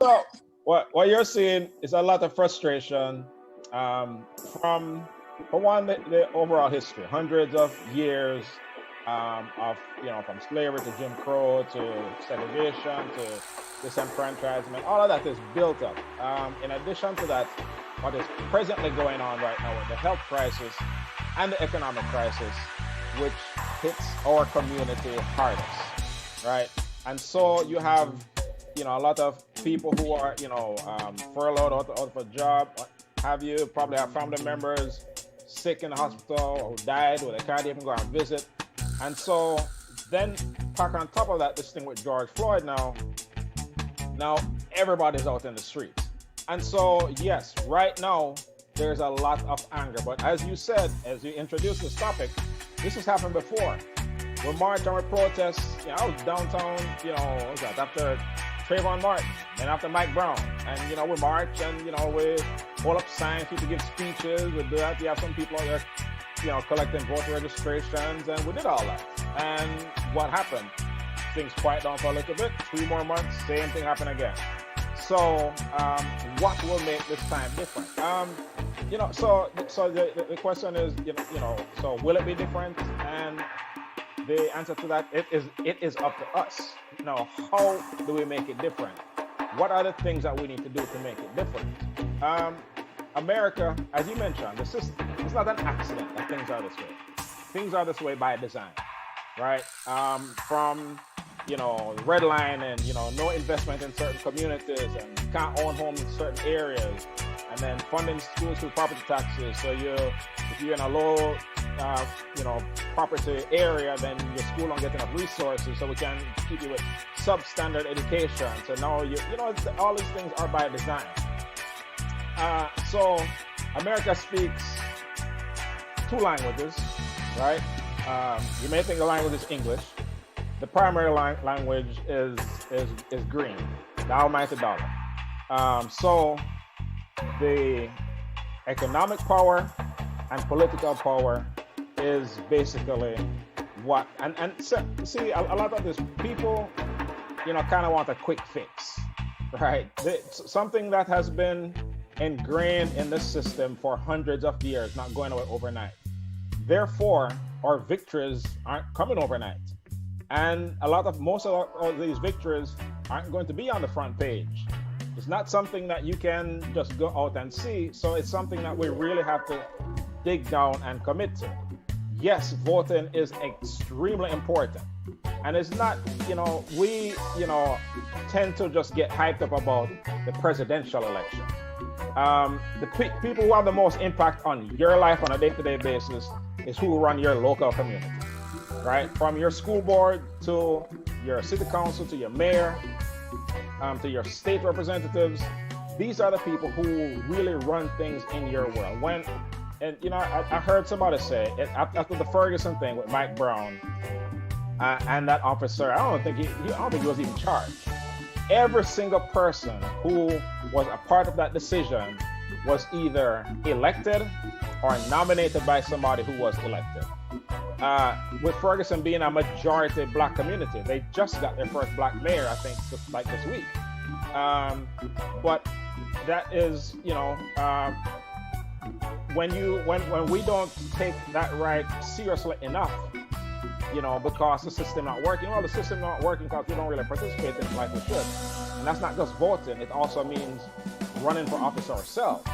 So what you're seeing is a lot of frustration from, for one, the overall history, hundreds of years of, from slavery to Jim Crow to segregation to disenfranchisement. All of that is built up. In addition to that, what is presently going on right now with the health crisis and the economic crisis, which hits our community hardest, right? And so you have, a lot of people who are, furloughed out of a job, probably have family members sick in the hospital who died or they can't even go and visit. And so then pack on top of that, this thing with George Floyd now everybody's out in the streets. And so, yes, right now, there's a lot of anger. But as you said, as you introduced this topic, this has happened before. We march and we protest. I was downtown, what was that, after Trayvon Martin and after Mike Brown. And, we march and, we hold up signs, people give speeches, we do that. You have some people out there, collecting voter registrations, and we did all that. And what happened? Things quiet down for a little bit, 3 more months, same thing happened again. So, what will make this time different? So the question is, so will it be different? And the answer to that, it is up to us. How do we make it different? What are the things that we need to do to make it different? America, as you mentioned, the system, it's not an accident that things are this way. Things are this way by design, right? From red line and, no investment in certain communities and can't own homes in certain areas, and then funding schools through property taxes. So if you're in a low, property area, then your school don't get enough resources, so we can keep you with substandard education. So now, all these things are by design. So America speaks 2 languages, right? You may think the language is English. The primary language is green, the almighty dollar. So the economic power and political power is basically what, and so, see, a lot of these people, kind of want a quick fix, right? Something that has been ingrained in the system for hundreds of years, not going away overnight. Therefore, our victories aren't coming overnight. And most of these victories aren't going to be on the front page. It's not something that you can just go out and see. So it's something that we really have to dig down and commit to. Yes, voting is extremely important. And it's not, we, tend to just get hyped up about the presidential election. The people who have the most impact on your life on a day-to-day basis is who run your local community. Right? From your school board to your city council, to your mayor, to your state representatives. These are the people who really run things in your world. I heard somebody say, after the Ferguson thing with Mike Brown and that officer, I don't think he was even charged. Every single person who was a part of that decision was either elected or nominated by somebody who was elected. With Ferguson being a majority black community, they just got their first black mayor, I think, this week. But that is, when we don't take that right seriously enough, because the system not working. Well, the system not working because we don't really participate in it like we should. And that's not just voting; it also means running for office ourselves.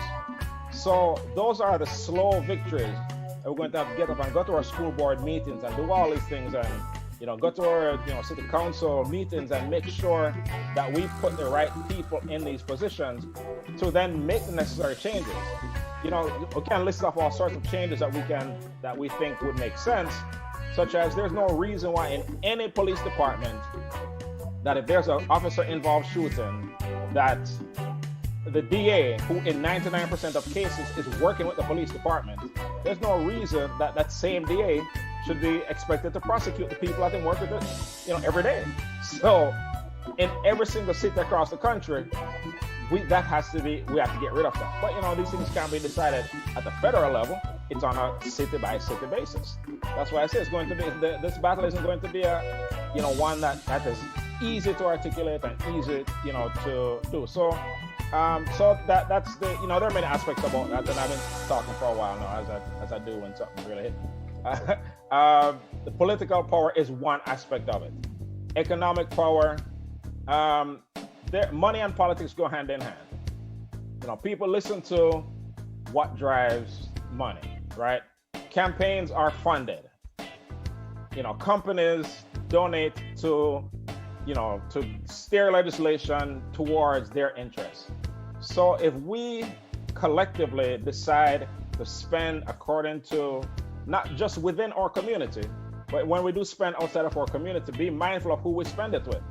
So those are the slow victories. We're going to have to get up and go to our school board meetings and do all these things, and go to our city council meetings and make sure that we put the right people in these positions to then make the necessary changes. We can list off all sorts of changes that we think would make sense, such as there's no reason why in any police department that if there's an officer involved shooting, that the DA, who in 99% of cases is working with the police department, there's no reason that same DA should be expected to prosecute the people that they work with it, every day. So in every single city across the country, we have to get rid of that. But these things can't be decided at the federal level. It's on a city by city basis. That's why I say it's going to be this battle isn't going to be one that is easy to articulate and easy, to do. So, that's the, there are many aspects about that, and I've been talking for a while now, as I do when something really hits. The political power is one aspect of it. Economic power, money and politics go hand in hand. People listen to what drives money, right? Campaigns are funded. Companies donate to steer legislation towards their interests. So if we collectively decide to spend according to, not just within our community, but when we do spend outside of our community, be mindful of who we spend it with,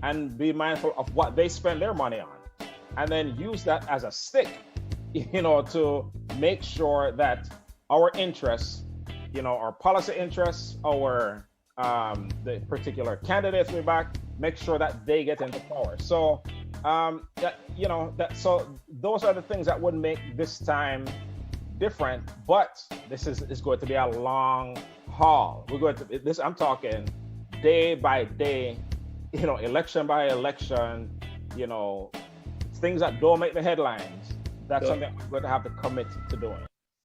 and be mindful of what they spend their money on, and then use that as a stick, to make sure that our interests, our policy interests, our the particular candidates we back, make sure that they get into power. So so those are the things that would make this time different. But this is going to be a long haul. We're going to this. I'm talking day by day, election by election. Things that don't make the headlines. That's something I'm going to have to commit to doing.